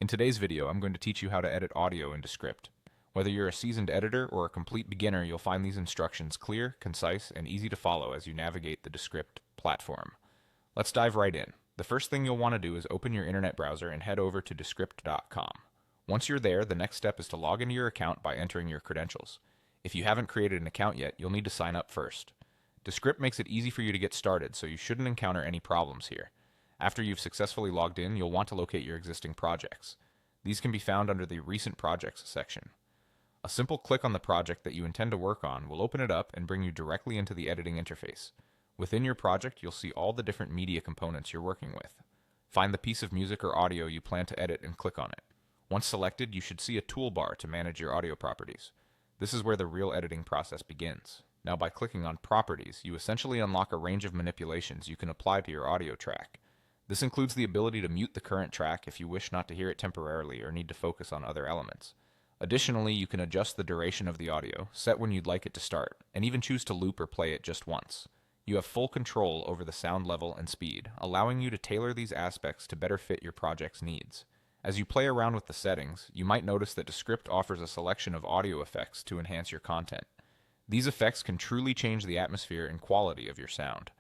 In today's video, I'm going to teach you how to edit audio in Descript. Whether you're a seasoned editor or a complete beginner, you'll find these instructions clear, concise, and easy to follow as you navigate the Descript platform. Let's dive right in. The first thing you'll want to do is open your internet browser and head over to Descript.com. Once you're there, the next step is to log into your account by entering your credentials. If you haven't created an account yet, you'll need to sign up first. Descript makes it easy for you to get started, so you shouldn't encounter any problems here. After you've successfully logged in, you'll want to locate your existing projects. These can be found under the Recent Projects section. A simple click on the project that you intend to work on will open it up and bring you directly into the editing interface. Within your project, you'll see all the different media components you're working with. Find the piece of music or audio you plan to edit and click on it. Once selected, you should see a toolbar to manage your audio properties. This is where the real editing process begins. Now, by clicking on Properties, you essentially unlock a range of manipulations you can apply to your audio track. This includes the ability to mute the current track if you wish not to hear it temporarily or need to focus on other elements. Additionally, you can adjust the duration of the audio, set when you'd like it to start, and even choose to loop or play it just once. You have full control over the sound level and speed, allowing you to tailor these aspects to better fit your project's needs. As you play around with the settings, you might notice that Descript offers a selection of audio effects to enhance your content. These effects can truly change the atmosphere and quality of your sound.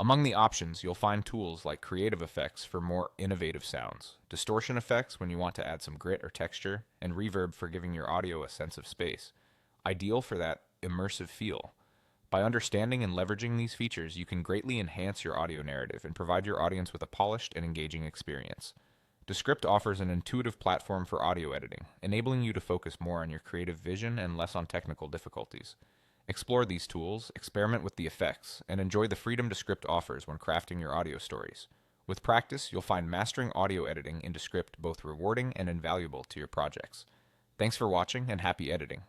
Among the options, you'll find tools like creative effects for more innovative sounds, distortion effects when you want to add some grit or texture, and reverb for giving your audio a sense of space, ideal for that immersive feel. By understanding and leveraging these features, you can greatly enhance your audio narrative and provide your audience with a polished and engaging experience. Descript offers an intuitive platform for audio editing, enabling you to focus more on your creative vision and less on technical difficulties. Explore these tools, experiment with the effects, and enjoy the freedom Descript offers when crafting your audio stories. With practice, you'll find mastering audio editing in Descript both rewarding and invaluable to your projects. Thanks for watching and happy editing.